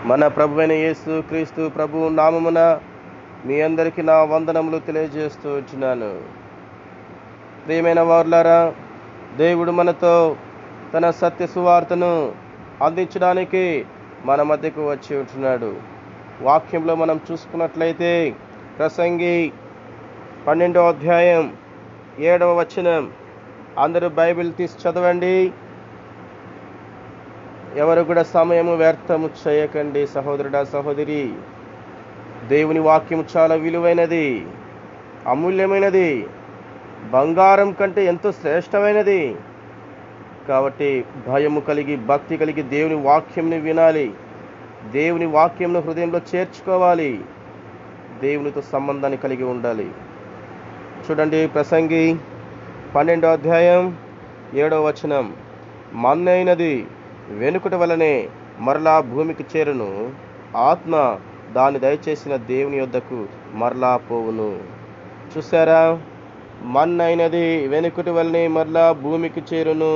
మన ప్రభువైన యేసు క్రీస్తు ప్రభు నామమున మీ అందరికీ నా వందనములు తెలియజేస్తూ ఉంటున్నాను. ప్రియమైన వారులారా, దేవుడు మనతో తన సత్య సువార్తను అందించడానికి మన మధ్యకు వచ్చి ఉంటున్నాడు. వాక్యంలో మనం చూసుకున్నట్లయితే ప్రసంగి 12వ అధ్యాయం 7వ వచనం. అందరూ బైబిల్ తీసి చదవండి. ఎవరు కూడా సమయము వ్యర్థము చేయకండి. సహోదరుడా, సహోదరి, దేవుని వాక్యం చాలా విలువైనది, అమూల్యమైనది, బంగారం కంటే ఎంతో శ్రేష్టమైనది. కాబట్టి భయము కలిగి, భక్తి కలిగి దేవుని వాక్యంని వినాలి. దేవుని వాక్యంను హృదయంలో చేర్చుకోవాలి. దేవునితో సంబంధాన్ని కలిగి ఉండాలి. చూడండి, ప్రసంగి 12వ అధ్యాయం 7వ వచనం. మన్నైనది వెనుకటి వలనే మరలా భూమికి చేరును, ఆత్మ దాన్ని దయచేసిన దేవుని యొద్దకు మరలా పోవును. చూసారా? మన్నైనది వెనుకటి వలనే మరలా భూమికి చేరును.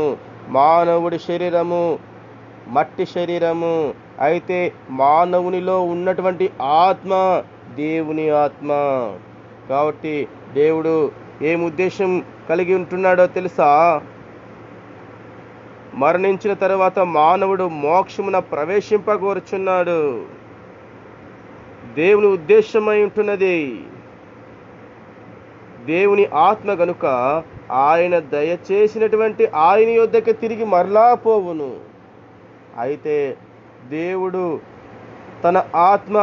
మానవుడి శరీరము మట్టి శరీరము, అయితే మానవునిలో ఉన్నటువంటి ఆత్మ దేవుని ఆత్మ. కాబట్టి దేవుడు ఏం ఉద్దేశం కలిగి ఉంటున్నాడో తెలుసా? మరణించిన తరువాత మానవుడు మోక్షమున ప్రవేశింపగోరుచున్నాడు. దేవుని ఉద్దేశమై ఉంటున్నది. దేవుని ఆత్మ గనుక ఆయన దయచేసినటువంటి ఆయన యొద్దకు తిరిగి మరలా పోవును. అయితే దేవుడు తన ఆత్మ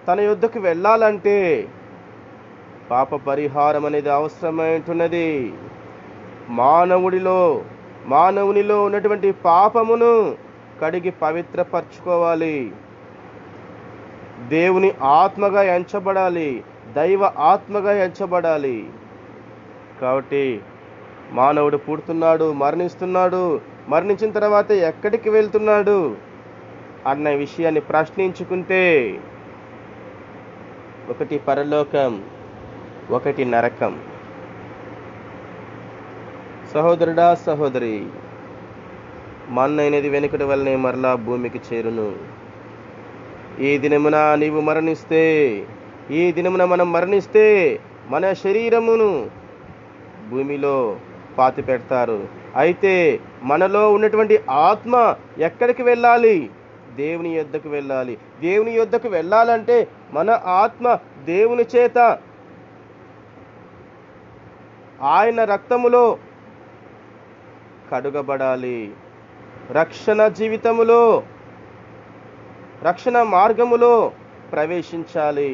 తన యొద్దకు వెళ్ళాలంటే పాప పరిహారం అనేది అవసరమై ఉంటున్నది. మానవునిలో ఉన్నటువంటి పాపమును కడిగి పవిత్రపరచుకోవాలి. దేవుని ఆత్మగా ఎంచబడాలి, దైవ ఆత్మగా ఎంచబడాలి. కాబట్టి మానవుడు పుడుతున్నాడు, మరణిస్తున్నాడు, మరణించిన తర్వాత ఎక్కడికి వెళ్తున్నాడు అన్న విషయాన్ని ప్రశ్నించుకుంటే ఒకటి పరలోకం, ఒకటి నరకం. సహోదరుడా, సహోదరి, మన్నైనది వెనుకటి వలనే మరలా భూమికి చేరును. ఈ దినమున నీవు మరణిస్తే, ఈ దినమున మనం మరణిస్తే మన శరీరమును భూమిలో పాతి పెడతారు. అయితే మనలో ఉన్నటువంటి ఆత్మ ఎక్కడికి వెళ్ళాలి? దేవుని యొద్దకు వెళ్ళాలి. దేవుని యొద్దకు వెళ్ళాలంటే మన ఆత్మ దేవుని చేత ఆయన రక్తములో కడుగబడాలి. రక్షణ జీవితములో, రక్షణ మార్గములో ప్రవేశించాలి.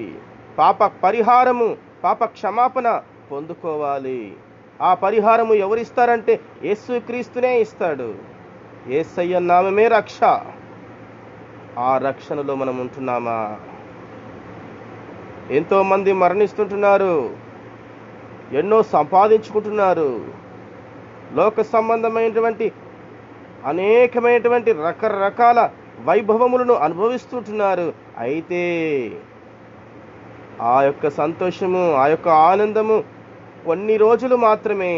పాప పరిహారము, పాప క్షమాపణ పొందుకోవాలి. ఆ పరిహారము ఎవరిస్తారంటే యేసుక్రీస్తునే ఇస్తాడు. యేసయ్య నామమే రక్ష. ఆ రక్షణలో మనం ఉంటున్నామా? ఎంతోమంది మరణిస్తుంటున్నారు, ఎన్నో సంపాదించుకుంటున్నారు, లోక సంబంధమైనటువంటి అనేకమైనటువంటి రకరకాల వైభవములను అనుభవిస్తుంటున్నారు. అయితే ఆ యొక్క సంతోషము, ఆ యొక్క ఆనందము కొన్ని రోజులు మాత్రమే.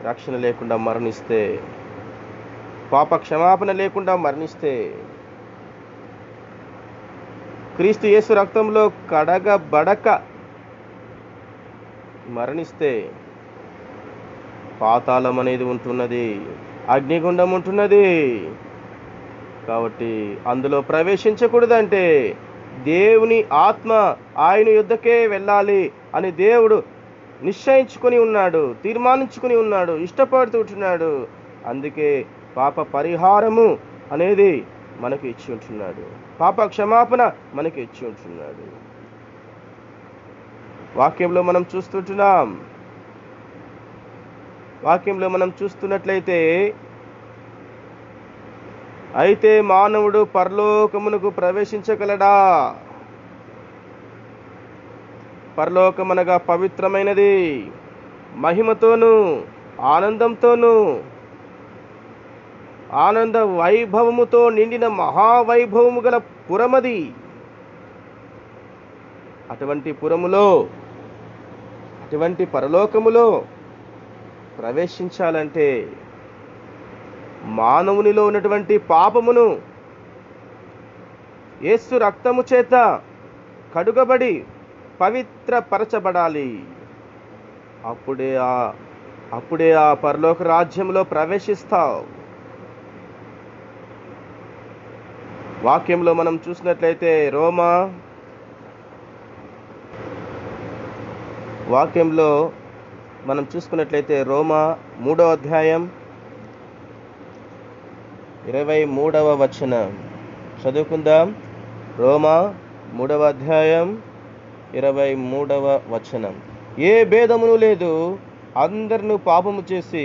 రక్షణ లేకుండా మరణిస్తే, పాప క్షమాపణ లేకుండా మరణిస్తే, క్రీస్తు యేసు రక్తంలో కడగబడక మరణిస్తే పాతాళం అనేది ఉంటున్నది, అగ్నిగుండం ఉంటున్నది. కాబట్టి అందులో ప్రవేశించకూడదంటే దేవుని ఆత్మ ఆయన యుద్ధకే వెళ్ళాలి అని దేవుడు నిశ్చయించుకొని ఉన్నాడు, తీర్మానించుకొని ఉన్నాడు, ఇష్టపడుతుంటున్నాడు. అందుకే పాప పరిహారము అనేది మనకు ఇచ్చి ఉంటున్నాడు, పాప క్షమాపణ మనకి ఇచ్చి ఉంటున్నాడు. వాక్యంలో మనం చూస్తుంటున్నాం. వాక్యంలో మనం చూస్తున్నట్లయితే, అయితే మానవుడు పరలోకమునకు ప్రవేశించగలడా? పరలోకమనగా పవిత్రమైనది, మహిమతోనూ ఆనందంతోనూ ఆనంద వైభవముతో నిండిన మహావైభవము గల పురమది. అటువంటి పురములో, అటువంటి పరలోకములో ప్రవేశించాలంటే మానవునిలో ఉన్నటువంటి పాపమును యేసు రక్తము చేత కడుగబడి పవిత్రపరచబడాలి. అప్పుడే ఆ పరలోక రాజ్యంలో ప్రవేశిస్తావు. వాక్యంలో మనం చూసినట్లయితే రోమా 3వ అధ్యాయం 23వ వచనం చదువుకుందాం. రోమా 3వ అధ్యాయం 23వ వచనం. ఏ భేదమును లేదు, అందరినూ పాపము చేసి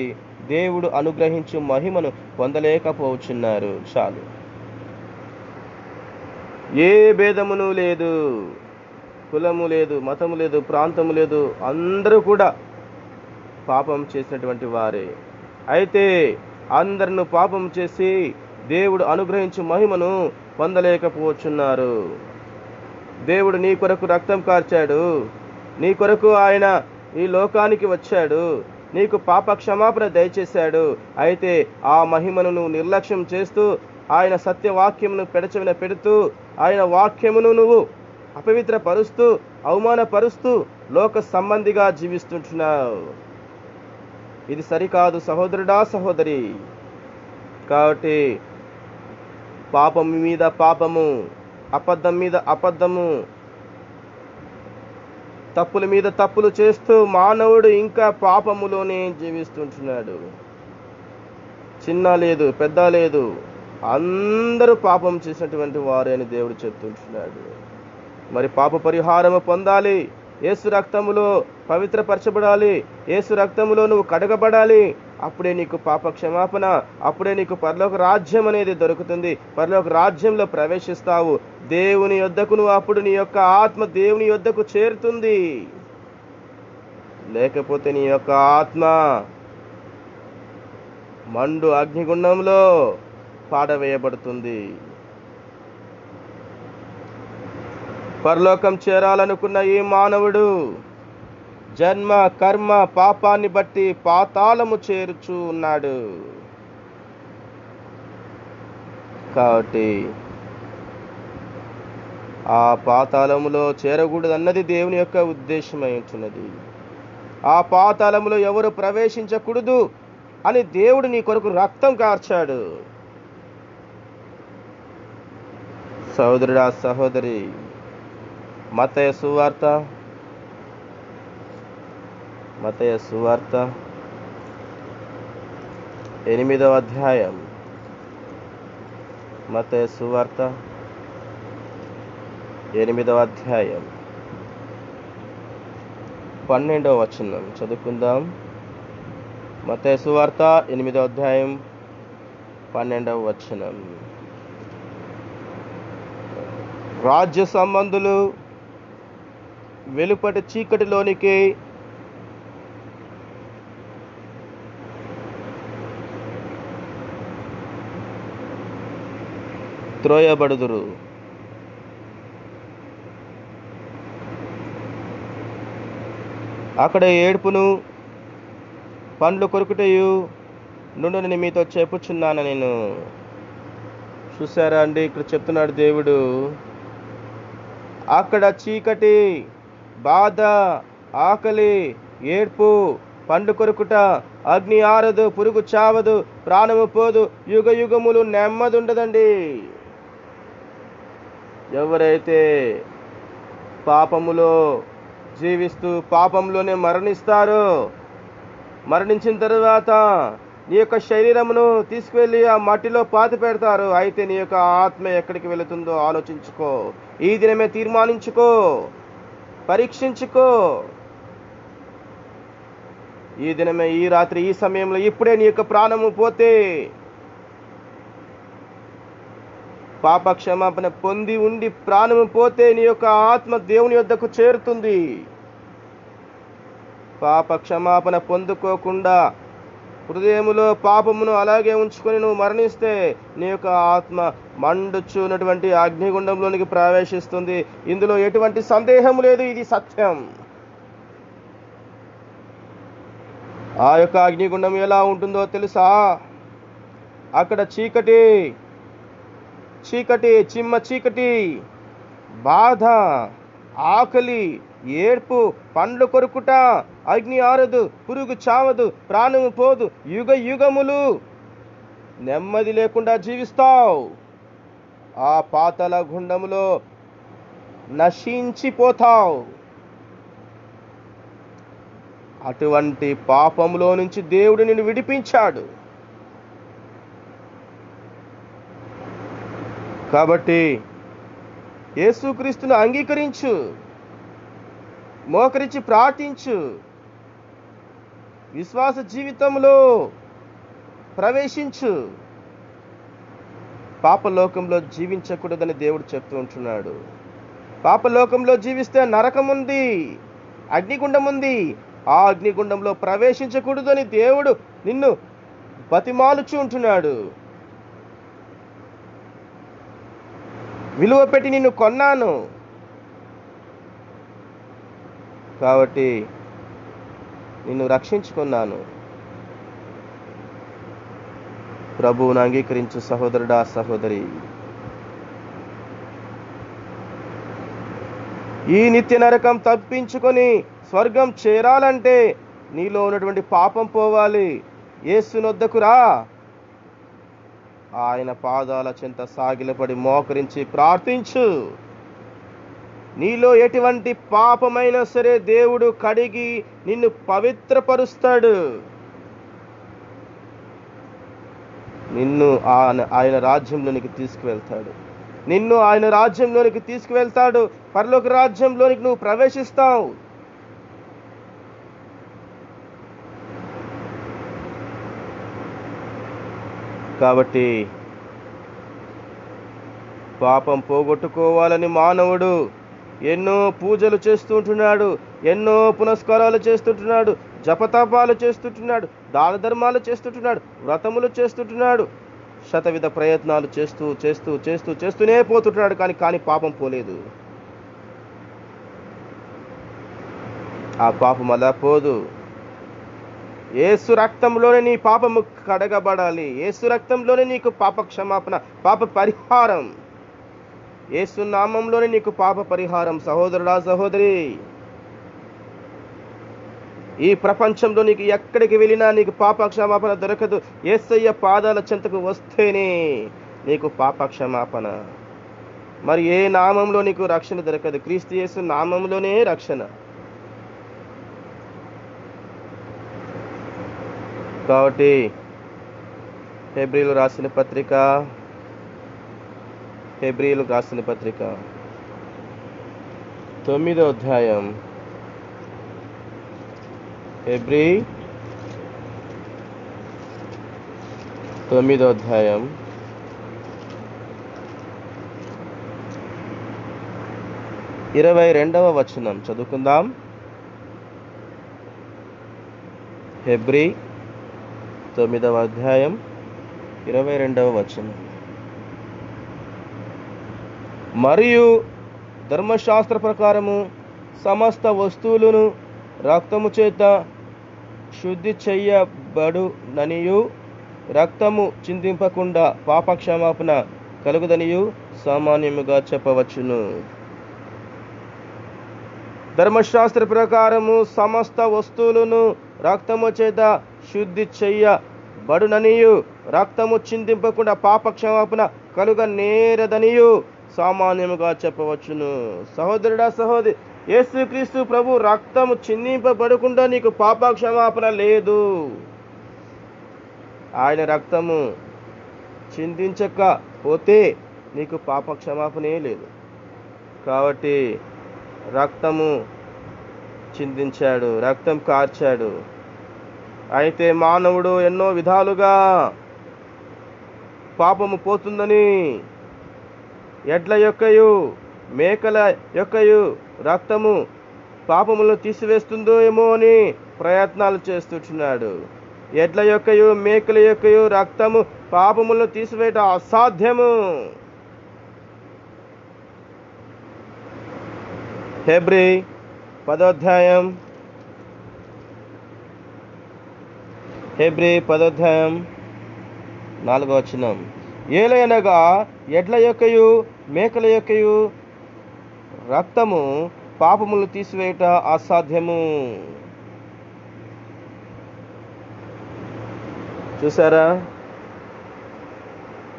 దేవుడు అనుగ్రహించు మహిమను పొందలేకపోవచ్చున్నారు. చాలు. ఏ భేదమును లేదు, కులము లేదు, మతము లేదు, ప్రాంతము లేదు, అందరూ కూడా పాపం చేసినటువంటి వారే. అయితే అందరిని పాపం చేసి దేవుడు అనుగ్రహించు మహిమను పొందలేకపోవచ్చున్నారు. దేవుడు నీ కొరకు రక్తం కార్చాడు, నీ కొరకు ఆయన ఈ లోకానికి వచ్చాడు, నీకు పాప క్షమాపణ దయచేశాడు. అయితే ఆ మహిమను నువ్వు నిర్లక్ష్యం చేస్తూ, ఆయన సత్యవాక్యమును పెడచెవిన పెడుతూ, ఆయన వాక్యమును నువ్వు అపవిత్రపరుస్తూ, అవమానపరుస్తూ లోక సంబంధిగా జీవిస్తుంటున్నావు. ఇది సరికాదు సహోదరుడా, సహోదరి. కాబట్టి పాపము మీద పాపము, అబద్ధం మీద అబద్ధము, తప్పుల మీద తప్పులు చేస్తూ మానవుడు ఇంకా పాపములోనే జీవిస్తుంటున్నాడు. చిన్న లేదు, పెద్ద లేదు, అందరూ పాపం చేసినటువంటి వారే అని దేవుడు చెప్తుంటున్నాడు. మరి పాప పరిహారము పొందాలి, యేసు రక్తములో పవిత్రపరచబడాలి, యేసు రక్తములో నువ్వు కడగబడాలి. అప్పుడే నీకు పాప క్షమాపణ, అప్పుడే నీకు పరలోక రాజ్యం అనేది దొరుకుతుంది. పరలోక రాజ్యంలో ప్రవేశిస్తావు. దేవుని యొద్దకు నువ్వు, అప్పుడు నీ యొక్క ఆత్మ దేవుని యొద్దకు చేరుతుంది. లేకపోతే నీ యొక్క ఆత్మ మండు అగ్నిగుండంలో పాడవేయబడుతుంది. పరలోకం చేరాలనుకున్న ఈ మానవుడు జన్మ కర్మ పాపాన్ని బట్టి పాతాళము చేరుచూ ఉన్నాడు. కాబట్టి ఆ పాతాళములో చేరకూడదన్నది దేవుని యొక్క ఉద్దేశమై ఉంటున్నది. ఆ పాతాళములో ఎవరు ప్రవేశించకూడదు అని దేవుడు నీ కొరకు రక్తం కార్చాడు. సహోదరుడా, సహోదరి, మత్తయి సువార్త 8వ అధ్యాయం, మత్తయి సువార్త 8వ అధ్యాయం 12వ వచనం చదువుకుందాం. మత్తయి సువార్త 8వ అధ్యాయం 12వ వచనం. రాజ్య సంబంధులు వెలుపటి చీకటిలోనికి త్రోయబడుదురు. అక్కడ ఏడుపును పండ్లు కొరుకుటయు నుండునని మీతో చెప్పుచున్నాను నేను. చూసారా అండి, ఇక్కడ చెప్తున్నాడు దేవుడు. అక్కడ చీకటి, బాధ, ఆకలి, ఏడ్పు, పండు కొరుకుట, అగ్ని ఆరదు, పురుగు చావదు, ప్రాణము పోదు, యుగ యుగములు నెమ్మది ఉండదండి. ఎవరైతే పాపములో జీవిస్తూ పాపంలోనే మరణిస్తారో, మరణించిన తర్వాత నీ యొక్క శరీరమును తీసుకువెళ్ళి ఆ మట్టిలో పాతి పెడతారు. అయితే నీ యొక్క ఆత్మ ఎక్కడికి వెళుతుందో ఆలోచించుకో. ఈ దినమే తీర్మానించుకో, పరీక్షించుకో. ఈ దినమే, ఈ రాత్రి, ఈ సమయంలో, ఇప్పుడే నీ యొక్క ప్రాణము పోతే, పాప క్షమాపణ పొంది ఉండి ప్రాణము పోతే నీ యొక్క ఆత్మ దేవుని యొద్దకు చేరుతుంది. పాప క్షమాపణ పొందుకోకుండా హృదయములో పాపమును అలాగే ఉంచుకొని నువ్వు మరణిస్తే నీ యొక్క ఆత్మ మండుచున్నటువంటి అగ్నిగుండంలోనికి ప్రవేశిస్తుంది. ఇందులో ఎటువంటి సందేహం లేదు, ఇది సత్యం. ఆ యొక్క అగ్నిగుండం ఎలా ఉంటుందో తెలుసా? అక్కడ చీకటి, చీకటి, చిమ్మ చీకటి, బాధ, ఆకలి, ఏడ్పు, పండ్లు కొరుకుట, అగ్ని ఆరదు, పురుగు చావదు, ప్రాణము పోదు, యుగ యుగములు నెమ్మది లేకుండా జీవిస్తావు. ఆ పాతాళ గుండములో నశించిపోతావు. అటువంటి పాపములో నుంచి దేవుడు నిన్ను విడిపించాడు. కాబట్టి యేసుక్రీస్తును అంగీకరించు, మోకరించి ప్రార్థించు, విశ్వాస జీవితంలో ప్రవేశించు. పాపలోకంలో జీవించకూడదని దేవుడు చెప్తూ ఉంటున్నాడు. పాపలోకంలో జీవిస్తే నరకం ఉంది, అగ్నిగుండం ఉంది. ఆ అగ్నిగుండంలో ప్రవేశించకూడదని దేవుడు నిన్ను బతిమాలుచూ ఉంటున్నాడు. విలువ పెట్టి నిన్ను కొన్నాను, కాబట్టి నిన్ను రక్షించుకున్నాను. ప్రభువును అంగీకరించు సహోదరుడా, సహోదరి. ఈ నిత్య నరకం తప్పించుకొని స్వర్గం చేరాలంటే నీలో ఉన్నటువంటి పాపం పోవాలి. యేసునొద్దకు రా. ఆయన పాదాల చెంత సాగిలపడి మోకరించి ప్రార్థించు. నీలో ఎటువంటి పాపమైనా సరే దేవుడు కడిగి నిన్ను పవిత్రపరుస్తాడు. నిన్ను ఆయన రాజ్యంలోనికి తీసుకువెళ్తాడు. నిన్ను ఆయన రాజ్యంలోనికి తీసుకువెళ్తాడు. పరలోక రాజ్యంలోనికి నువ్వు ప్రవేశిస్తావు. కాబట్టి పాపం పోగొట్టుకోవాలని మానవుడు ఎన్నో పూజలు చేస్తుంటున్నాడు, ఎన్నో పునస్కారాలు చేస్తుంటున్నాడు, జపతపాలు చేస్తుంటున్నాడు, దాన ధర్మాలు చేస్తుంటున్నాడు, వ్రతములు చేస్తుంటున్నాడు, శతవిధ ప్రయత్నాలు చేస్తూనే పోతుంటున్నాడు. కానీ పాపం పోలేదు. ఆ పాపం అలా పోదు. యేసు రక్తంలోనే నీ పాపము కడగబడాలి. యేసు రక్తంలోనే నీకు పాప క్షమాపణ, పాప పరిహారం. యేసు నామంలోనే నీకు పాప పరిహారం. సహోదరుడా, సహోదరి, ఈ ప్రపంచంలో నీకు ఎక్కడికి వెళ్ళినా నీకు పాప క్షమాపణ దొరకదు. యేసయ్య పాదాల చెంతకు వస్తేనే నీకు పాప క్షమాపణ. మరి ఏ నామంలో నీకు రక్షణ దొరకదు. క్రీస్తు యేసు నామంలోనే రక్షణ. కాబట్టి హెబ్రీయులకు రాసిన పత్రిక 9వ అధ్యాయం, హెబ్రీ 9వ అధ్యాయం 22వ వచనం చదువుకుందాం. హెబ్రీ 9వ అధ్యాయం 22వ వచనం. మరియు ధర్మశాస్త్ర ప్రకారము సమస్త వస్తువులను రక్తము చేత శుద్ధి చెయ్యబడుననియు, రక్తము చిందింపకుండా పాపక్షమాపణ కలుగుదనియు సామాన్యముగా చెప్పవచ్చును. ధర్మశాస్త్ర ప్రకారము సమస్త వస్తువులను రక్తము చేత శుద్ధి చెయ్యబడుననియు, రక్తము చిందింపకుండా పాపక్షమాపణ కలుగనేరదనియు సామాన్యముగా చెప్పవచ్చును. సహోదరుడా, సహోదరి, యేసుక్రీస్తు ప్రభు రక్తము చిందింపబడకుండా నీకు పాపక్షమాపణ లేదు. ఆయన రక్తము చిందించకపోతే నీకు పాపక్షమాపణే లేదు. కాబట్టి రక్తము చిందించాడు, రక్తం కార్చాడు. అయితే మానవుడు ఎన్నో విధాలుగా పాపము పోతుందని ఎడ్ల యొక్కయు మేకల యొక్కయు రక్తము పాపములను తీసివేస్తుందో ఏమో అని ప్రయత్నాలు చేస్తున్నాడు. ఎడ్ల యొక్కయు మేకల యొక్కయు రక్తము పాపములను తీసివేయటం అసాధ్యము. హెబ్రీ 10వ అధ్యాయం 22వ 4వ వచనం, ఏలయనగా ఎడ్ల యొక్కయు మేకల యొక్కయు రక్తము పాపములు తీసివేయుట అసాధ్యము. చూసారా,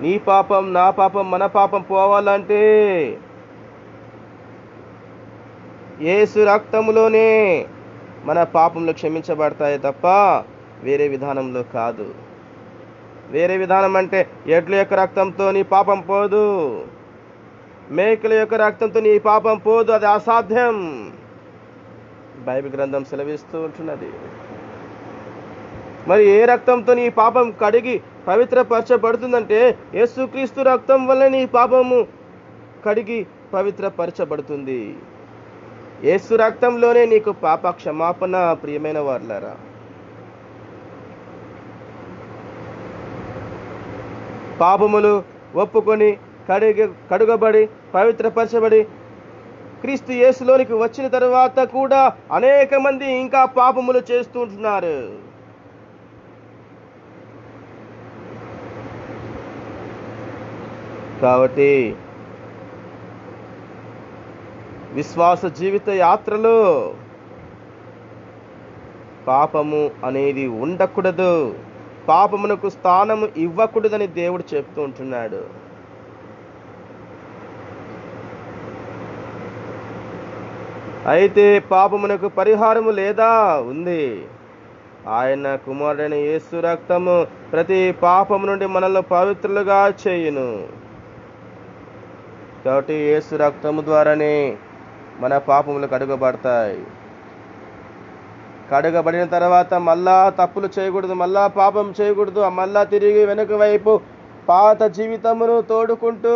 నీ పాపం, నా పాపం, మన పాపం పోవాలంటే యేసు రక్తములోనే మన పాపములు క్షమించబడతాయి తప్ప వేరే విధానంలో కాదు. వేరే విధానం అంటే ఎడ్ల యొక్క రక్తంతో నీ పాపం పోదు, మేకల యొక్క రక్తంతో నీ పాపం పోదు, అది అసాధ్యం. బైబిల్ గ్రంథం సెలవిస్తూ ఉంటున్నది. మరి ఏ రక్తంతో నీ పాపం కడిగి పవిత్రపరచబడుతుందంటే యేసుక్రీస్తు రక్తం వల్ల నీ పాపము కడిగి పవిత్రపరచబడుతుంది. యేసు రక్తంలోనే నీకు పాప క్షమాపణ. ప్రియమైన వారులారా, పాపములు ఒప్పుకొని కడుగబడి పవిత్రపరచబడి క్రీస్తు యేసులోనికి వచ్చిన తర్వాత కూడా అనేక మంది ఇంకా పాపములు చేస్తూ ఉంటున్నారు. కాబట్టి విశ్వాస జీవిత యాత్రలో పాపము అనేది ఉండకూడదు, పాపమునకు స్థానము ఇవ్వకూడదని దేవుడు చెప్తూ ఉంటున్నాడు. అయితే పాపమునకు పరిహారము లేదా? ఉంది. ఆయన కుమారుడైన యేసు రక్తము ప్రతి పాపము నుండి మనల్ని పవిత్రులుగా చేయును. కాబట్టి యేసు రక్తము ద్వారానే మన పాపములు కడుగబడతాయి. కడుగబడిన తర్వాత మళ్ళా తప్పులు చేయకూడదు, మళ్ళా పాపం చేయకూడదు. మళ్ళా తిరిగి వెనుక వైపు పాత జీవితమును తోడుకుంటూ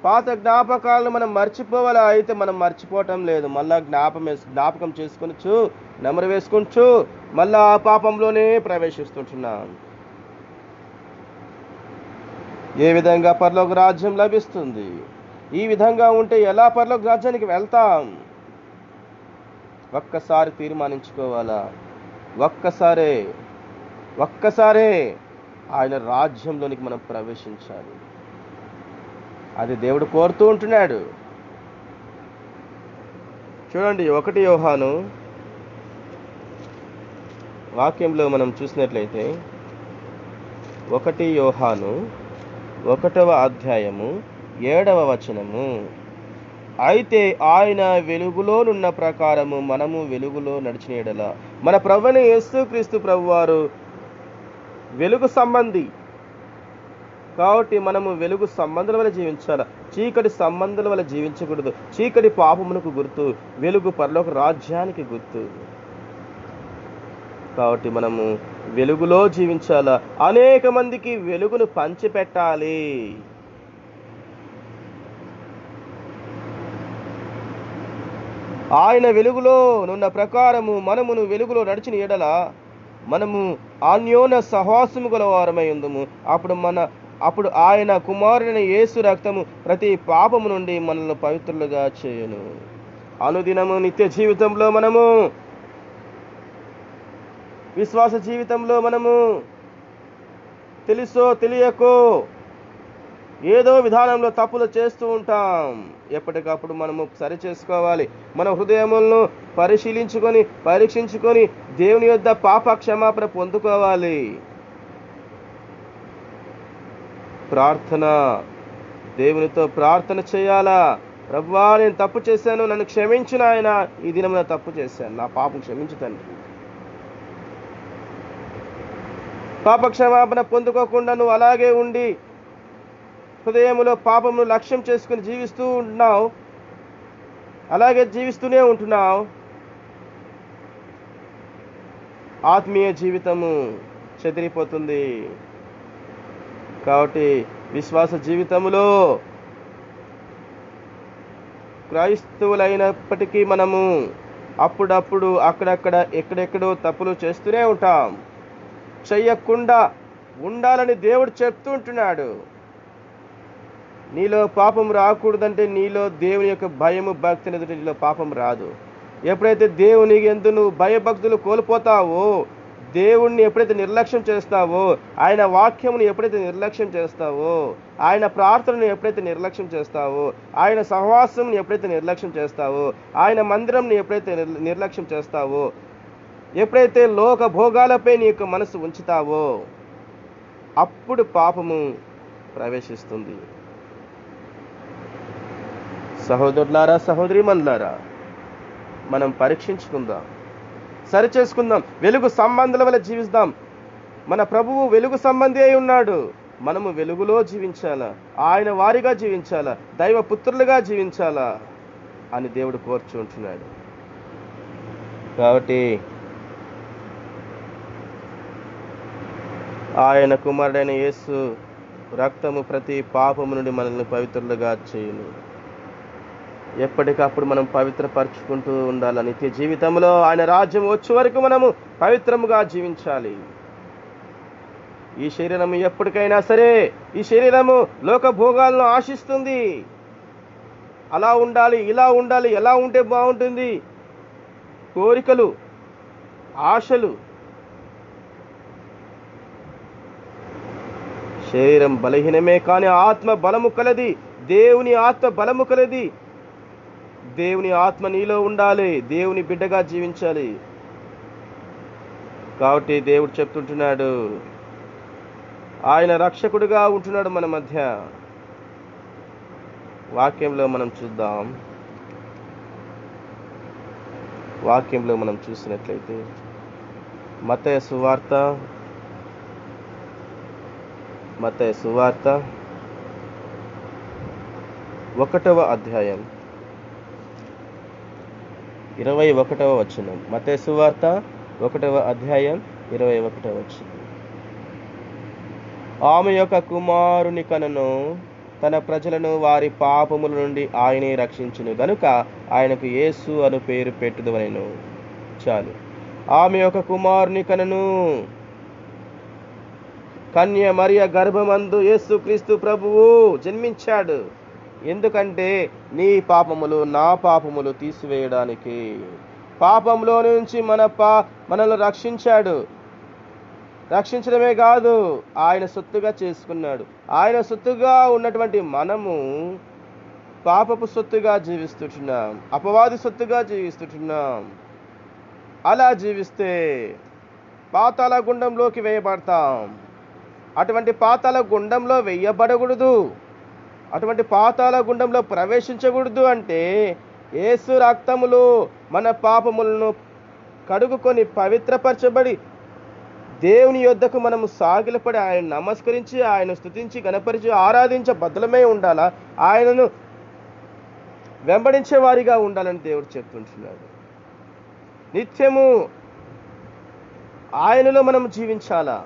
పాత జ్ఞాపకాలను మనం మర్చిపోవాలి. అయితే మనం మర్చిపోవటం లేదు, మళ్ళా జ్ఞాపకం చేసుకొనొచ్చు, నెమరు వేసుకొచ్చు, మళ్ళా ఆ పాపంలోనే ప్రవేశిస్తుంటున్నాం. ఏ విధంగా పరలోక రాజ్యం లభిస్తుంది? ఈ విధంగా ఉంటే ఎలా పరలోక రాజ్యానికి వెళ్తాం? ఒక్కసారి తీర్మానించుకోవాలా, ఒక్కసారే ఆయన రాజ్యంలోనికి మనం ప్రవేశించాలి. అది దేవుడు కోరుతూ ఉంటున్నాడు. చూడండి, 1 యోహాను వాక్యంలో మనం చూసినట్లయితే 1 యోహాను 1వ అధ్యాయము 7వ వచనము, అయితే ఆయన వెలుగులోనున్న ప్రకారము మనము వెలుగులో నడిచిన యెడల, మన ప్రభువైన యేసుక్రీస్తు ప్రభువారు వెలుగు సంబంధి కాబట్టి మనము వెలుగు సంబంధాల వల్ల జీవించాలి, చీకటి సంబంధాల వల్ల జీవించకూడదు. చీకటి పాపమునకు గుర్తు, వెలుగు పరలోక రాజ్యానికి గుర్తు. కాబట్టి మనము వెలుగులో జీవించాలా, అనేక మందికి వెలుగును పంచిపెట్టాలి. ఆయన వెలుగులో నున్న ప్రకారము మనమును వెలుగులో నడిచిన యెడల మనము అన్యోన్య సహవాసము గల వారమై ఉందుము. అప్పుడు ఆయన కుమారుడైన యేసు రక్తము ప్రతి పాపము నుండి మనల్ని పవిత్రులుగా చేయును. అనుదినము నిత్య జీవితంలో మనము, విశ్వాస జీవితంలో మనము తెలుసో తెలియకో ఏదో విధానంలో తప్పులు చేస్తూ ఉంటాం. ఎప్పటికప్పుడు మనము సరి చేసుకోవాలి. మన హృదయములను పరీక్షించుకొని దేవుని యొద్ద పాప క్షమాపణ పొందుకోవాలి. ప్రార్థన, దేవునితో ప్రార్థన చేయాలా. ప్రభువా, నేను తప్పు చేశాను, నన్ను క్షమించు నాయన, ఈ దినం నేను తప్పు చేశాను, నా పాపం క్షమించు తండ్రి. పాప క్షమాపణ పొందుకోకుండా నువ్వు అలాగే ఉండి హృదయములో పాపమును లక్ష్యం చేసుకుని జీవిస్తూ ఉంటున్నావు, అలాగే జీవిస్తూనే ఉంటున్నావు. ఆత్మీయ జీవితము చెదిరిపోతుంది. కాబట్టి విశ్వాస జీవితములో క్రైస్తవులైనప్పటికీ మనము అప్పుడప్పుడు అక్కడక్కడ ఎక్కడెక్కడో తప్పులు చేస్తూనే ఉంటాం. చెయ్యకుండా ఉండాలని దేవుడు చెప్తూ ఉంటున్నాడు. నీలో పాపం రాకూడదంటే నీలో దేవుని యొక్క భయము భక్తి నీలో పాపం రాదు. ఎప్పుడైతే దేవుని యందు నువ్వు భయభక్తులు కోల్పోతావో దేవుణ్ణి ఎప్పుడైతే నిర్లక్ష్యం చేస్తావో, ఆయన వాక్యమును ఎప్పుడైతే నిర్లక్ష్యం చేస్తావో, ఆయన ప్రార్థనను ఎప్పుడైతే నిర్లక్ష్యం చేస్తావో, ఆయన సహవాసంని ఎప్పుడైతే నిర్లక్ష్యం చేస్తావో, ఆయన మందిరంని ఎప్పుడైతే నిర్లక్ష్యం చేస్తావో, ఎప్పుడైతే లోక భోగాలపై నీ యొక్క మనసు ఉంచుతావో, అప్పుడు పాపము ప్రవేశిస్తుంది. సహోదరులారా, సహోదరీమణులారా, మనం పరీక్షించుకుందాం, సరిచేసుకుందాం, వెలుగు సంబంధుల వల్ల జీవిస్తాం. మన ప్రభువు వెలుగు సంబంధి అయి ఉన్నాడు. మనము వెలుగులో జీవించాలా, ఆయన వారిగా జీవించాలా, దైవ పుత్రులుగా జీవించాలా అని దేవుడు కోరుచుంటున్నాడు. కాబట్టి ఆయన కుమారుడైన యేసు రక్తము ప్రతి పాపము నుండి మనల్ని పవిత్రులుగా చేయును. ఎప్పటికప్పుడు మనం పవిత్రపరచుకుంటూ ఉండాలి. నిత్య జీవితంలో ఆయన రాజ్యం వచ్చే వరకు మనము పవిత్రముగా జీవించాలి. ఈ శరీరము ఎప్పటికైనా సరే, ఈ శరీరము లోక భోగాలను ఆశిస్తుంది. అలా ఉండాలి, ఇలా ఉండాలి, ఎలా ఉంటే బాగుంటుంది, కోరికలు, ఆశలు. శరీరం బలహీనమే, కానీ ఆత్మ బలము కలది. దేవుని ఆత్మ బలము కలది. దేవుని ఆత్మ నీలో ఉండాలి. దేవుని బిడ్డగా జీవించాలి. కాబట్టి దేవుడు చెప్తుంటున్నాడు, ఆయన రక్షకుడుగా ఉంటున్నాడు మన మధ్య. వాక్యంలో మనం చూద్దాం. వాక్యంలో మనం చూసినట్లయితే మత్తయి సువార్త 1వ అధ్యాయం 21వ వచనం. మత్తయి సువార్త 1వ అధ్యాయం 21వ వచనం. ఆమె యొక్క కుమారుని కనను, తన ప్రజలను వారి పాపముల నుండి ఆయనే రక్షించును గనుక ఆయనకు యేసు అను పేరు పెట్టుదవనెను. చాలు. ఆమె యొక్క కుమారుని కనను. కన్య మరియ గర్భమందు యేసుక్రీస్తు ప్రభువు జన్మించాడు. ఎందుకంటే నీ పాపములు, నా పాపములు తీసివేయడానికి. పాపంలో నుంచి మనల్ని రక్షించాడు. రక్షించడమే కాదు, ఆయన సొత్తుగా చేసుకున్నాడు. ఆయన సొత్తుగా ఉన్నటువంటి మనము పాపపు సొత్తుగా జీవిస్తున్నాం, అపవాది సొత్తుగా జీవిస్తున్నాం. అలా జీవిస్తే పాతాళ గుండంలోకి వేయబడతాం. అటువంటి పాతాళ గుండంలో వేయబడకూడదు, అటువంటి పాతాళ గుండంలో ప్రవేశించకూడదు. అంటే యేసు రక్తములో మన పాపములను కడుగుకొని పవిత్రపరచబడి దేవుని యొద్దకు మనము సాగిలపడి ఆయన నమస్కరించి, ఆయన స్తుతించి, గణపరిచి, ఆరాధించ బద్దలమై ఉండాలా, ఆయనను వెంబడించే వారిగా ఉండాలని దేవుడు చెప్తుంటున్నాడు. నిత్యము ఆయనలో మనం జీవించాలా,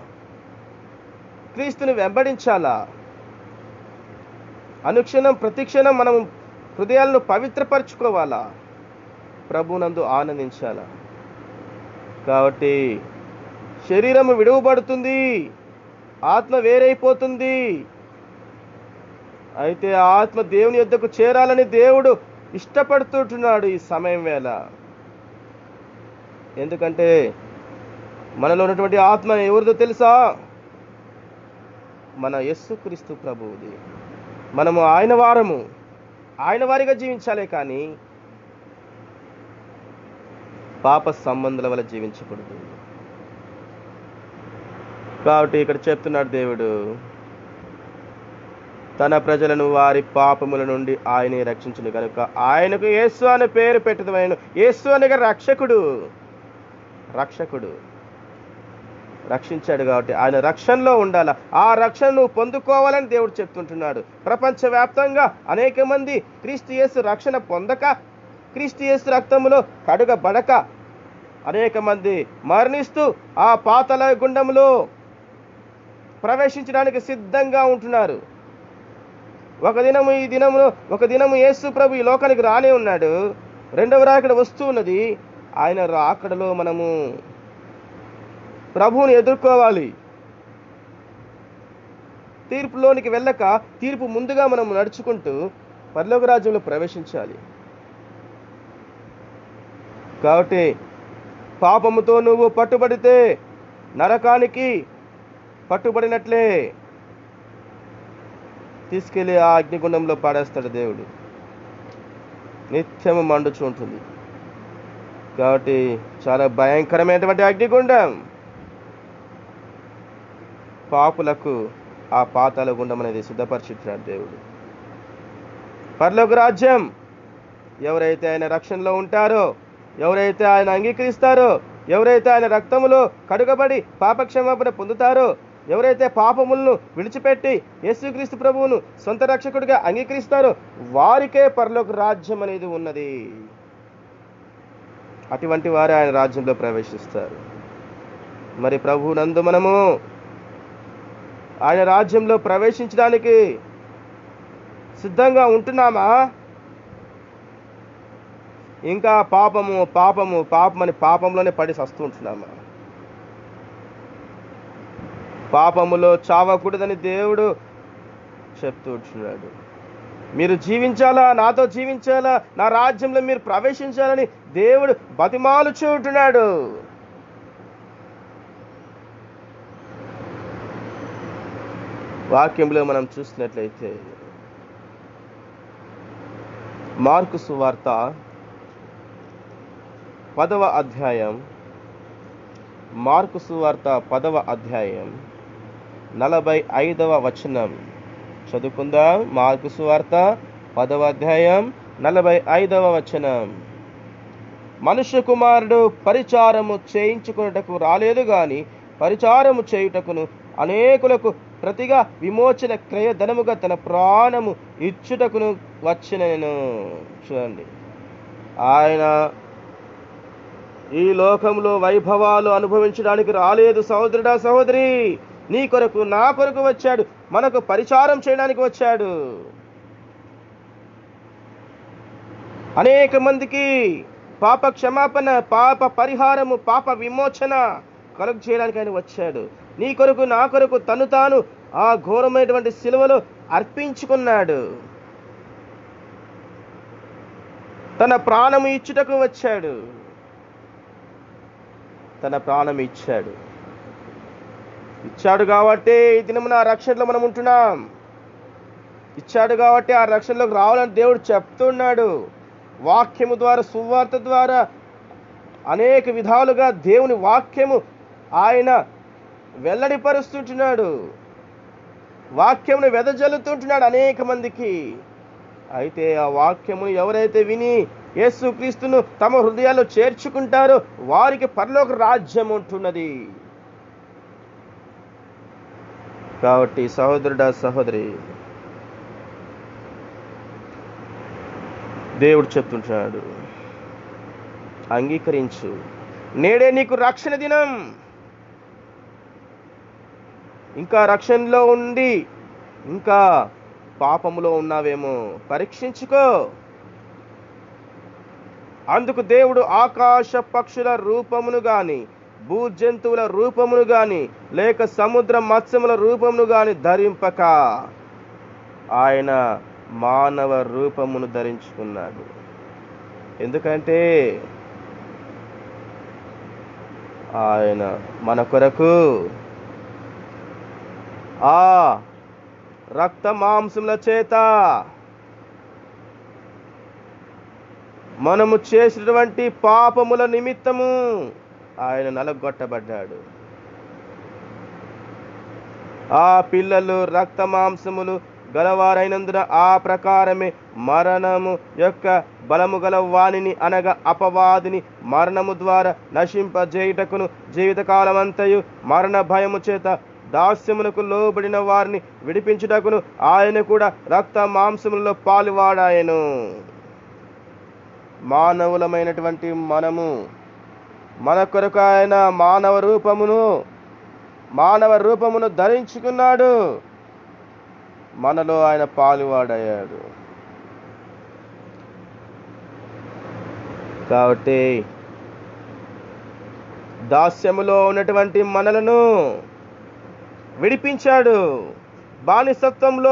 క్రీస్తుని వెంబడించాలా. అనుక్షణం ప్రతిక్షణం మనం హృదయాలను పవిత్రపరచుకోవాలా, ప్రభునందు ఆనందించాలా. కాబట్టి శరీరము విడువబడుతుంది, ఆత్మ వేరైపోతుంది. అయితే ఆ ఆత్మ దేవుని యొద్దకు చేరాలని దేవుడు ఇష్టపడుతుంటున్నాడు ఈ సమయం వేళ. ఎందుకంటే మనలో ఉన్నటువంటి ఆత్మ ఎవరిదో తెలుసా? మన యేసుక్రీస్తు ప్రభువుది. మనము ఆయన వారిగా జీవించాలే కానీ పాప సంబంధాల వల్ల జీవించకూడదు. కాబట్టి ఇక్కడ చెప్తున్నాడు దేవుడు, తన ప్రజలను వారి పాపముల నుండి ఆయనే రక్షించును కనుక ఆయనకు యేసు అనే పేరు పెట్టుదమైన. యేసు అనగా రక్షకుడు రక్షించాడు. కాబట్టి ఆయన రక్షణలో ఉండాలి. ఆ రక్షణ నువ్వు పొందుకోవాలని దేవుడు చెప్తుంటున్నాడు. ప్రపంచవ్యాప్తంగా అనేక మంది క్రీస్తు యేసు రక్షణ పొందక, క్రీస్తు యేసు రక్తములో కడుగబడక అనేక మంది మరణిస్తూ ఆ పాతాళ గుండములో ప్రవేశించడానికి సిద్ధంగా ఉంటున్నారు. ఒక దినము యేసు ప్రభు ఈ లోకానికి రానే ఉన్నాడు. రెండవ రాకడ వస్తూ ఉన్నది. ఆయన రాకడలో మనము ప్రభువుని ఎదుర్కోవాలి. తీర్పులోనికి వెళ్ళక, తీర్పు ముందుగా మనం నడుచుకుంటూ పరలోక రాజ్యంలో ప్రవేశించాలి. కాబట్టి పాపముతో నువ్వు పట్టుబడితే నరకానికి పట్టుబడినట్లే తీసుకెళ్ళి ఆ అగ్నిగుండంలో పాడేస్తాడు దేవుడు. నిత్యము మండుచూ ఉంటుంది. కాబట్టి చాలా భయంకరమైనటువంటి అగ్నిగుండం. పాపులకు ఆ పాతాళ గుండం అనేది సిద్ధపరిచినాడు దేవుడు. పరలోక రాజ్యం ఎవరైతే ఆయన రక్షణలో ఉంటారో, ఎవరైతే ఆయన అంగీకరిస్తారో, ఎవరైతే ఆయన రక్తములో కడుగబడి పాపక్షమాపణ పొందుతారో, ఎవరైతే పాపములను విడిచిపెట్టి యేసుక్రీస్తు ప్రభువును సొంత రక్షకుడిగా అంగీకరిస్తారో వారికే పరలోక రాజ్యం అనేది ఉన్నది. అటువంటి వారే ఆయన రాజ్యంలో ప్రవేశిస్తారు. మరి ప్రభువునందు మనము ఆయన రాజ్యంలో ప్రవేశించడానికి సిద్ధంగా ఉంటున్నామా? ఇంకా పాపమని పాపంలోనే పడి సస్తుంటున్నామా? పాపములో చావకూడదని దేవుడు చెప్తూ ఉంటున్నాడు. మీరు జీవించాలా, నాతో జీవించాలా, నా రాజ్యంలో మీరు ప్రవేశించాలని దేవుడు బతిమాలుచూ ఉంటున్నాడు. వాక్యంలో మనం చూసినట్లయితే మార్కు సువార్త 10వ అధ్యాయం, మార్కు సువార్త 10వ అధ్యాయం 45వ వచనం చదువుకుందాం. మార్కు సువార్త 10వ అధ్యాయం 45వ వచనం. మనుష్య కుమారుడు పరిచారము చేయించుకున్నటకు రాలేదు గాని పరిచారము చేయుటకును అనేకులకు ప్రతిగా విమోచన క్రయధనముగా తన ప్రాణము ఇచ్చుటకును వచ్చినను. చూడండి, ఆయన ఈ లోకంలో వైభవాలు అనుభవించడానికి రాలేదు సహోదరుడా, సహోదరి. నీ కొరకు, నా కొరకు వచ్చాడు. మనకు పరిచారం చేయడానికి వచ్చాడు. అనేక మందికి పాప క్షమాపణ, పాప పరిహారము, పాప విమోచన కలుగు చేయడానికి ఆయన వచ్చాడు. నీ కొరకు, నా కొరకు తను తాను ఆ ఘోరమైనటువంటి సిలువలో అర్పించుకున్నాడు. తన ప్రాణము ఇచ్చుటకు వచ్చాడు. తన ప్రాణం ఇచ్చాడు కాబట్టి ఈ దినమున ఆ రక్షణలో మనం ఉంటున్నాం. ఇచ్చాడు కాబట్టి ఆ రక్షణలోకి రావాలని దేవుడు చెప్తున్నాడు. వాక్యము ద్వారా, సువార్త ద్వారా అనేక విధాలుగా దేవుని వాక్యము ఆయన వెల్లడిపరుస్తుంటున్నాడు. వాక్యమును వెదజల్లుతుంటున్నాడు అనేక మందికి. అయితే ఆ వాక్యమును ఎవరైతే విని యేసుక్రీస్తును తమ హృదయాల్లో చేర్చుకుంటారో వారికి పరలోక రాజ్యం ఉంటున్నది. కాబట్టి సహోదరుడా, సహోదరి, దేవుడు చెప్తుంటున్నాడు, అంగీకరించు. నేడే నీకు రక్షణ దినం. ఇంకా రక్షణలో ఉండి ఇంకా పాపములో ఉన్నావేమో పరీక్షించుకో. అందుకు దేవుడు ఆకాశ పక్షుల రూపమును గాని, భూజంతువుల రూపమును గాని, లేక సముద్ర మత్స్యముల రూపమును గాని ధరింపక ఆయన మానవ రూపమును ధరించుకున్నాడు. ఎందుకంటే ఆయన మన కొరకు ఆ రక్త మాంసముల చేత మనము చేసినటువంటి పాపముల నిమిత్తము ఆయన నలగొట్టబడ్డాడు. ఆ పిల్లలు రక్త మాంసములు గలవారైనందున ఆ ప్రకారమే మరణము యొక్క బలము గల వానిని అనగా అపవాదిని మరణము ద్వారా నశింపజేయుటకును జీవితకాలమంతయు మరణ భయము చేత దాస్యమునకు లోబడిన వారిని విడిపించుటకును ఆయన కూడా రక్త మాంసములలో పాలువాడాయను. మానవులమైనటువంటి మనము మన కొరకు ఆయన మానవ రూపమును ధరించుకున్నాడు. మనలో ఆయన పాలువాడయ్యాడు. కాబట్టి దాస్యములో ఉన్నటువంటి విడిపించాడు. బానిసత్వంలో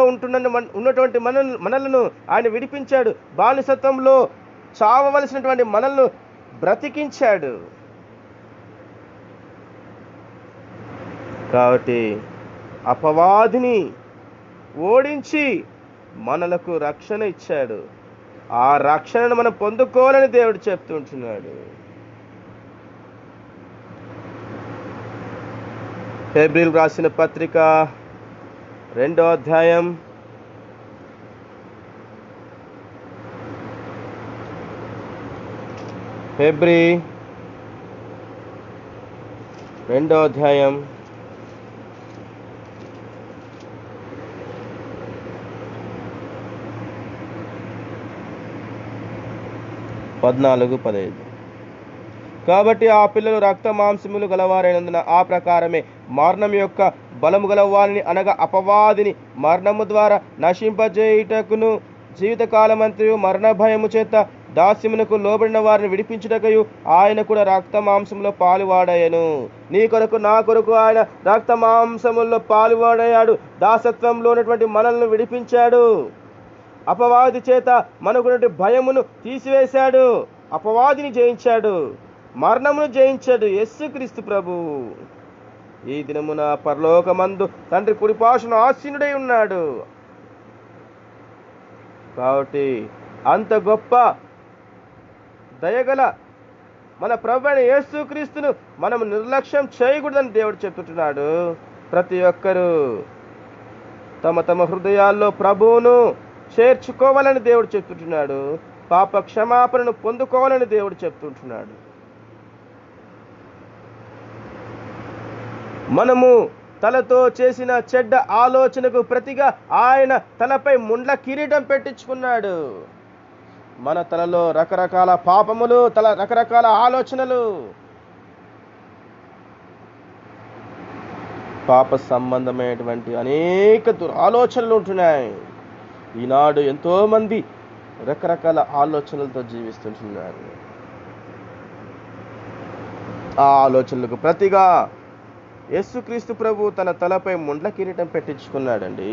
ఉన్నటువంటి మనలను ఆయన విడిపించాడు. బానిసత్వంలో చావవలసినటువంటి మనలను బ్రతికించాడు. కాబట్టి అపవాదిని ఓడించి మనలకు రక్షణ ఇచ్చాడు. ఆ రక్షణను మనం పొందుకోవాలని దేవుడు చెప్తుంటున్నాడు. హెబ్రీయులకు రాసిన పత్రిక 2వ అధ్యాయం 14-15. కాబట్టి ఆ పిల్లలు రక్త మాంసములు గలవారైనందున ఆ ప్రకారమే మరణం యొక్క బలము గల వారిని అనగా అపవాదిని మరణము ద్వారా నశింపజేయుటకును జీవితకాలమంతయు మరణ భయము చేత దాస్యమునకు లోబడిన వారిని విడిపించుటకయు ఆయన కూడా రక్త మాంసములో పాలువాడయ్యను. నీ కొరకు నా కొరకు ఆయన రక్త మాంసముల్లో పాలువాడయ్యాడు. దాసత్వంలో ఉన్నటువంటి మనల్ని విడిపించాడు. అపవాది చేత మనకున్నటువంటి భయమును తీసివేశాడు. అపవాదిని జయించాడు. మరణమును జయించాడు యేసుక్రీస్తు ప్రభు. ఈ దినమున పరలోకమందు తండ్రి కుడిపార్శ్వన ఆసీనుడై ఉన్నాడు. కాబట్టి అంత గొప్ప దయగల మన ప్రభు అయిన యేసుక్రీస్తును మనం నిర్లక్ష్యం చేయకూడదని దేవుడు చెప్తున్నాడు. ప్రతి ఒక్కరూ తమ తమ హృదయాల్లో ప్రభువును చేర్చుకోవాలని దేవుడు చెప్తుంటున్నాడు. పాప క్షమాపణను పొందుకోవాలని దేవుడు చెప్తుంటున్నాడు. మనము తలతో చేసిన చెడ్డ ఆలోచనకు ప్రతిగా ఆయన తలపై ముండ్ల కిరీటం పెట్టించుకున్నాడు. మన తలలో రకరకాల పాపములు, రకరకాల ఆలోచనలు, పాప సంబంధమైనటువంటి అనేక ఆలోచనలు ఉంటున్నాయి. ఈనాడు ఎంతో మంది రకరకాల ఆలోచనలతో జీవిస్తుంటున్నారు. ఆ ఆలోచనలకు ప్రతిగా యేసుక్రీస్తు ప్రభు తన తలపై ముండ్ల కిరీటం పెట్టించుకున్నాడండి.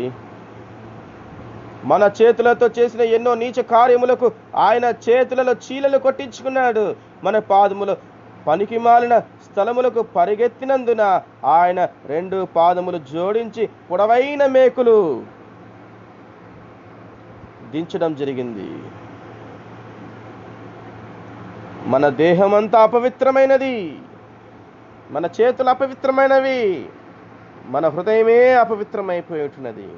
మన చేతులతో చేసిన ఎన్నో నీచ కార్యములకు ఆయన చేతులలో చీలలు కొట్టించుకున్నాడు. మన పాదములు పనికి మాలిన స్థలములకు పరిగెత్తినందున ఆయన 2 పాదములు జోడించి పొడవైన మేకులు దించడం జరిగింది. మన దేహమంతా అపవిత్రమైనది, మన చేతులు అపవిత్రమైనవి, మన హృదయమే అపవిత్రమైపోయి ఉంటున్నది.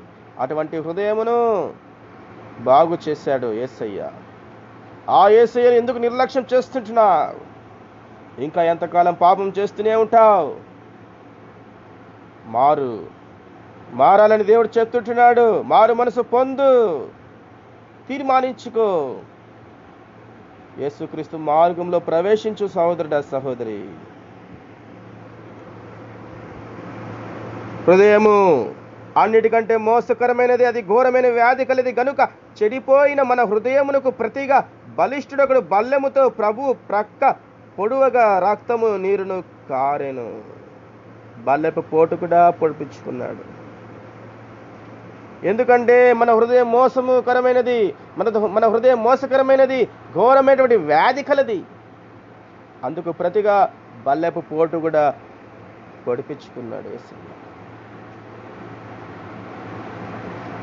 అటువంటి హృదయమును బాగు చేశాడు యేసయ్య. ఆ యేసయ్యను ఎందుకు నిర్లక్ష్యం చేస్తుంటున్నావు? ఇంకా ఎంతకాలం పాపం చేస్తూనే ఉంటావు? మారాలని దేవుడు చెప్తుంటున్నాడు. మారు మనసు పొందు, తీర్మానించుకో. యేసుక్రీస్తు మార్గంలో ప్రవేశించు సహోదరుడా, సహోదరి. హృదయము అన్నిటికంటే మోసకరమైనది, అది ఘోరమైన వ్యాధి కలిది గనుక చెడిపోయిన మన హృదయమునకు ప్రతిగా బలిష్ఠుడొకడు బల్లెముతో ప్రభు ప్రక్క పొడువగా రక్తము నీరును కారెను. బల్లెపు పోటు కూడా పొడిపించుకున్నాడు. ఎందుకంటే మన హృదయం మోసకరమైనది, మన హృదయం మోసకరమైనది, ఘోరమైనటువంటి వ్యాధి కలది. అందుకు ప్రతిగా బల్లెపు పోటు కూడా పొడిపించుకున్నాడు యేసయ్య.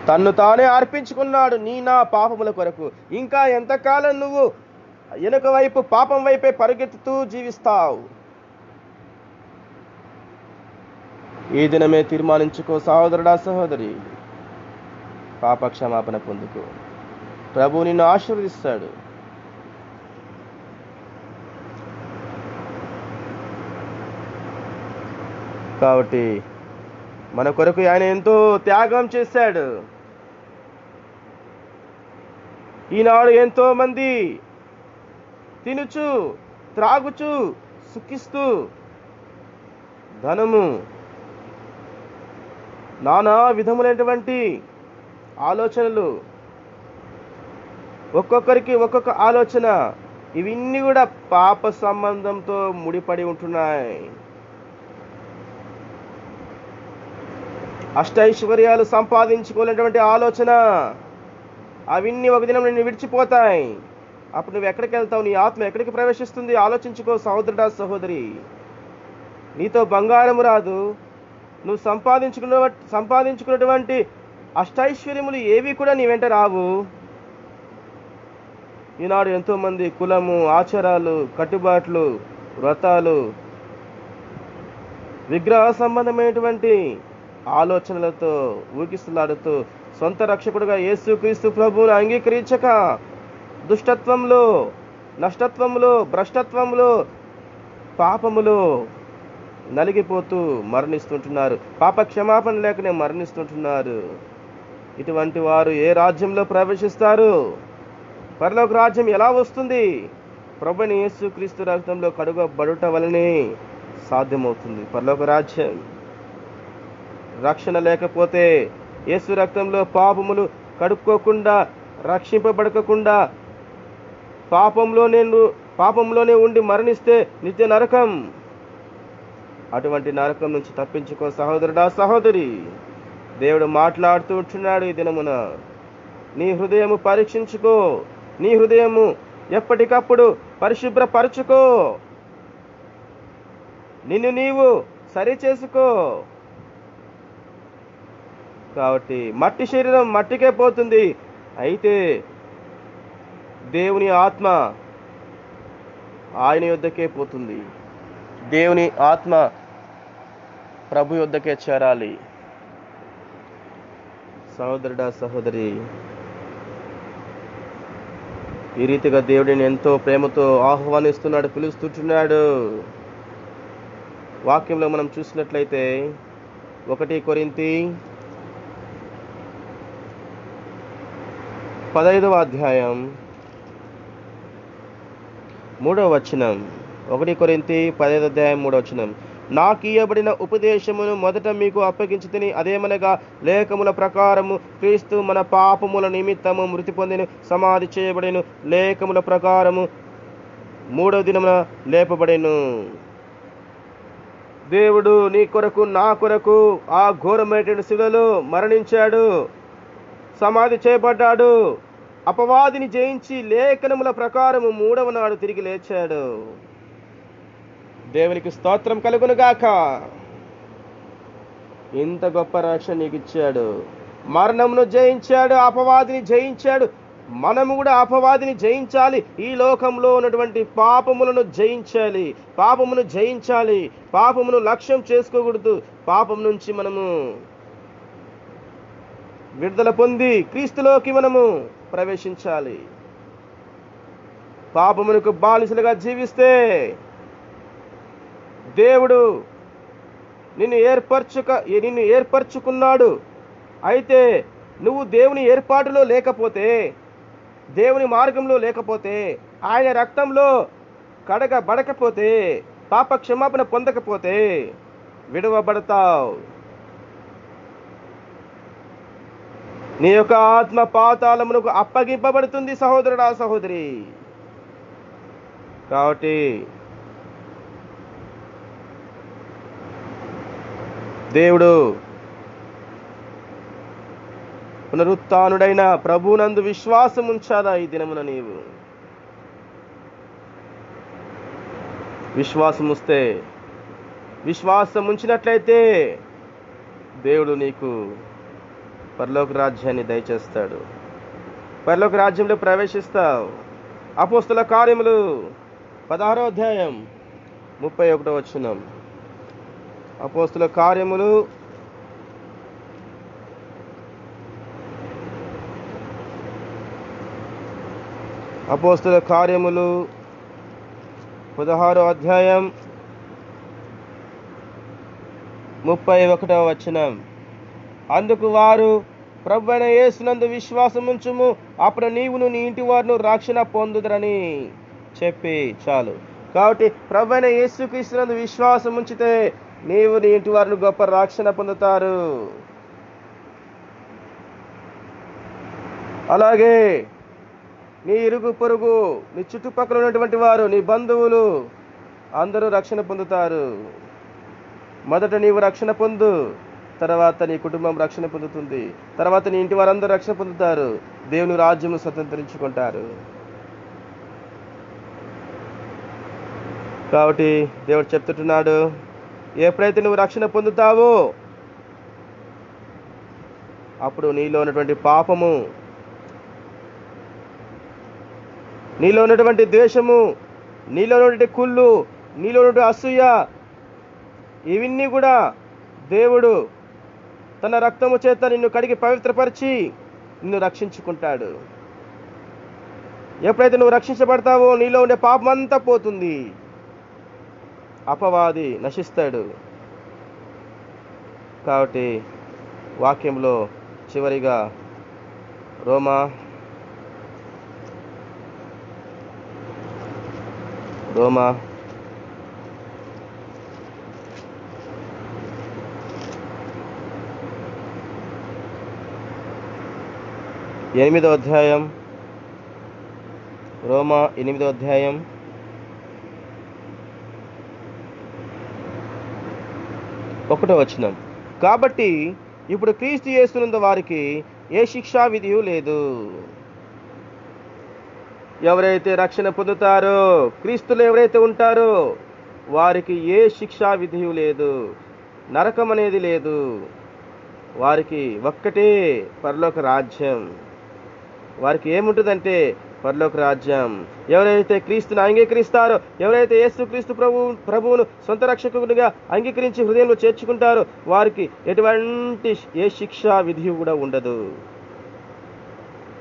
తన్ను తానే అర్పించుకున్నాడు నా పాపముల కొరకు. ఇంకా ఎంతకాలం నువ్వు వెనుక వైపు పాపం వైపే పరిగెత్తుతూ జీవిస్తావు? ఈ దినమే తీర్మానించుకో సహోదరుడా, సహోదరి. పాప క్షమాపణ పొందుకో. ప్రభు నిన్ను ఆశీర్వదిస్తాడు. కాబట్టి మన కొరకు ఆయన ఎంతో త్యాగం చేశాడు. ఈనాడు ఎంతో మంది తినుచు, త్రాగుచు, సుఖిస్తూ ధనము, నానా విధములైనటువంటి ఆలోచనలు, ఒక్కొక్కరికి ఒక్కొక్క ఆలోచన, ఇవన్నీ కూడా పాప సంబంధంతో ముడిపడి ఉంటున్నాయి. అష్టైశ్వర్యాలు సంపాదించుకోలేనటువంటి ఆలోచన, అవన్నీ ఒక దినం నిన్ను విడిచిపోతాయి. అప్పుడు నువ్వు ఎక్కడికి వెళ్తావు? నీ ఆత్మ ఎక్కడికి ప్రవేశిస్తుంది? ఆలోచించుకో సహోదరుడా, సహోదరి. నీతో బంగారము రాదు, నువ్వు సంపాదించుకున్నటువంటి అష్టైశ్వర్యములు ఏవి కూడా నీ వెంట రావు. ఈనాడు ఎంతోమంది కులము, ఆచారాలు, కట్టుబాట్లు, వ్రతాలు, విగ్రహ సంబంధమైనటువంటి ఆలోచనలతో ఊగిసలాడుతూ సొంత రక్షకుడుగా యేసుక్రీస్తు ప్రభువును అంగీకరించక దుష్టత్వంలో, నష్టత్వంలో, భ్రష్టత్వంలో, పాపములో నలిగిపోతూ మరణిస్తుంటున్నారు. పాప క్షమాపణ లేకనే మరణిస్తుంటున్నారు. ఇటువంటి వారు ఏ రాజ్యంలో ప్రవేశిస్తారు? పరలోక రాజ్యం ఎలా వస్తుంది? ప్రభువైన యేసుక్రీస్తు రక్తంలో కడుగబడుట వలనే సాధ్యమవుతుంది పరలోక రాజ్యం. రక్షణ లేకపోతే, యేసు రక్తంలో పాపములు కడుక్కోకుండా, రక్షింపబడకుండా పాపంలోనే ఉండి మరణిస్తే నిత్య నరకం. అటువంటి నరకం నుంచి తప్పించుకో సహోదరుడా, సహోదరి. దేవుడు మాట్లాడుతూ ఉంటున్నాడు ఈ దినమున. నీ హృదయము పరీక్షించుకో, నీ హృదయము ఎప్పటికప్పుడు పరిశుభ్రపరచుకో, నిన్ను నీవు సరి చేసుకో. కాబట్టి మట్టి శరీరం మట్టికే పోతుంది, అయితే దేవుని ఆత్మ ఆయన యొద్దకే పోతుంది. దేవుని ఆత్మ ప్రభు యొద్దకే చేరాలి. సహోదరుడా, సహోదరి, ఈ రీతిగా దేవుడిని ఎంతో ప్రేమతో ఆహ్వానిస్తున్నాడు, పిలుస్తుంటున్నాడు. వాక్యంలో మనం చూసినట్లయితే 1 కొరింథీ 15వ అధ్యాయం 3వ వచనం. 1 కొరింథీ 15వ అధ్యాయం 3వ వచనం. నాకు ఇయ్యబడిన ఉపదేశమును మొదట మీకు అప్పగించితిని, అదేమనగా లేఖముల ప్రకారము క్రీస్తు మన పాపముల నిమిత్తము మృతి పొందిన, సమాధి చేయబడిను, లేఖముల ప్రకారము 3వ దినమున లేపబడెను. దేవుడు నీ కొరకు, నా కొరకు ఆ ఘోరమైనటువంటి శిలువలో మరణించాడు, సమాధి చేయబడ్డాడు, అపవాదిని జయించి లేఖనముల ప్రకారము 3వ నాడు తిరిగి లేచాడు. దేవునికి స్తోత్రం కలుగునుగాక. ఇంత గొప్ప రక్షణ నీకు ఇచ్చాడు. మరణమును జయించాడు, అపవాదిని జయించాడు. మనము కూడా అపవాదిని జయించాలి. ఈ లోకంలో ఉన్నటువంటి పాపములను జయించాలి. పాపమును లక్ష్యం చేసుకోకూడదు. పాపం నుంచి మనము విడుదల పొంది క్రీస్తులోకి మనము ప్రవేశించాలి. పాపమునకు బానిసలుగా జీవిస్తే దేవుడు నిన్ను ఏర్పరచుకున్నాడు. అయితే నువ్వు దేవుని ఏర్పాటులో లేకపోతే, దేవుని మార్గంలో లేకపోతే, ఆయన రక్తంలో కడగబడకపోతే, పాప క్షమాపణ పొందకపోతే విడవబడతావు. నీ యొక్క ఆత్మ పాతాళమునకు అప్పగింపబడుతుంది సహోదరుడా, సహోదరి. కాబట్టి దేవుడు పునరుత్థానుడైన ప్రభువునందు విశ్వాసం ఉంచాలా? ఈ దినమున నీవు విశ్వాసం ఉంచినట్లయితే దేవుడు నీకు పరలోక రాజ్యాన్ని దయచేస్తాడు. పరలోక రాజ్యంలో ప్రవేశిస్తావు. అపోస్తల కార్యములు 16వ అధ్యాయం 31వ వచనం. అపోస్తల కార్యములు 16వ అధ్యాయం 31వ వచనం. అందుకు వారు, ప్రభువైన యేసునందు విశ్వాసముంచుము, అప్పుడు నీవును నీ ఇంటి వారును రక్షణ పొందుదరని చెప్పి చాలు. కాబట్టి ప్రభువైన యేసుక్రీస్తునందు విశ్వాసం ఉంచితే నీవు నీ ఇంటి వారిని గొప్ప రక్షణ పొందుతారు. అలాగే నీ ఇరుగు పొరుగు, నీ చుట్టుపక్కల ఉన్నటువంటి వారు, నీ బంధువులు అందరూ రక్షణ పొందుతారు. మొదట నీవు రక్షణ పొందు, తర్వాత నీ కుటుంబం రక్షణ పొందుతుంది, తర్వాత నీ ఇంటి వారందరూ రక్షణ పొందుతారు, దేవుని రాజ్యము స్వతంత్రించుకుంటారు. కాబట్టి దేవుడు చెప్తుంటున్నాడు, ఎప్పుడైతే నువ్వు రక్షణ పొందుతావో అప్పుడు నీలో ఉన్నటువంటి పాపము, నీలో ఉన్నటువంటి ద్వేషము, నీలో ఉన్నటువంటి కుళ్ళు, నీలో ఉన్నటువంటి అసూయ, ఇవన్నీ కూడా దేవుడు తన రక్తము చేత నిన్ను కడిగి పవిత్రపరిచి నిన్ను రక్షించుకుంటాడు. ఎప్పుడైతే నువ్వు రక్షించబడతావో నీలో ఉండే పాపం అంతా పోతుంది, అపవాది నశిస్తాడు. కాబట్టి వాక్యంలో చివరిగా రోమా 8వ అధ్యాయం, రోమా 8వ అధ్యాయం 1వ వచనం. కాబట్టి ఇప్పుడు క్రీస్తు యేసునందు వారికి ఏ శిక్షా విధియు లేదు. ఎవరైతే రక్షణ పొందుతారో, క్రీస్తులో ఎవరైతే ఉంటారో వారికి ఏ శిక్షా విధియు లేదు, నరకం అనేది లేదు. వారికి ఒక్కటే పరలోక రాజ్యం. వారికి ఏముంటుందంటే పరలోక రాజ్యం. ఎవరైతే క్రీస్తుని అంగీకరిస్తారో, ఎవరైతే యేసుక్రీస్తు ప్రభువును సొంత రక్షకునిగా అంగీకరించి హృదయంలో చేర్చుకుంటారో వారికి ఎటువంటి ఏ శిక్షా విధి కూడా ఉండదు.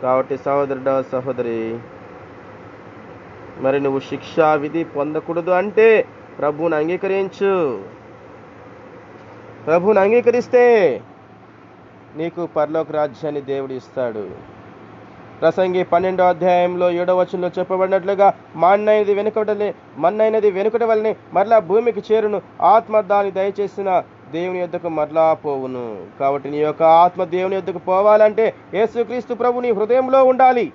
కాబట్టి సహోదరుడా, సహోదరి, మరి నువ్వు శిక్షా విధి పొందకూడదు అంటే ప్రభువుని అంగీకరించు. ప్రభువుని అంగీకరిస్తే నీకు పరలోక రాజ్యాన్ని దేవుడు ఇస్తాడు. ప్రసంగి 12వ అధ్యాయంలో 7వ వచనంలో చెప్పబడినట్లుగా మన్నైనది వెనుకటి వలనే మరలా భూమికి చేరును, ఆత్మ దాన్ని దయచేసిన దేవుని యొద్దకు మరలా పోవును. కాబట్టి నీ యొక్క ఆత్మ దేవుని యొద్దకు పోవాలంటే యేసుక్రీస్తు ప్రభు నీ హృదయంలో ఉండాలి.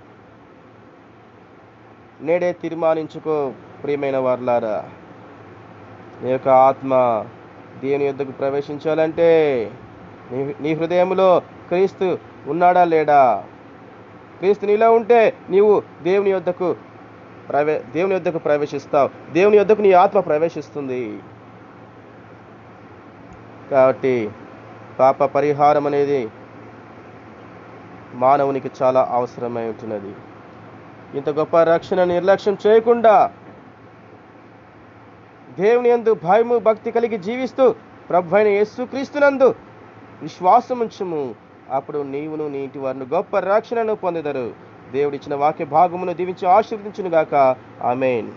నేడే తీర్మానించుకో ప్రియమైన వారలారా. నీ యొక్క ఆత్మ దేవుని యొద్దకు ప్రవేశించాలంటే నీ హృదయంలో క్రీస్తు ఉన్నాడా లేడా? క్రీస్తు నీలో ఉంటే నీవు దేవుని యొద్దకు ప్రవేశిస్తావు. దేవుని యొద్దకు నీ ఆత్మ ప్రవేశిస్తుంది. కాబట్టి పాప పరిహారం అనేది మానవునికి చాలా అవసరమై ఉంటున్నది. ఇంత గొప్ప రక్షణ నిర్లక్ష్యం చేయకుండా దేవుని యందు భయము భక్తి కలిగి జీవిస్తూ ప్రభువైన యేసుక్రీస్తునందు విశ్వాసం ఉంచుము. అప్పుడు నీవును నీ ఇంటి వారిని గొప్ప రక్షణను పొందెదరు. దేవుడిచ్చిన వాక్య భాగమును దీవించి ఆశీర్వదించును గాక. ఆమేన్.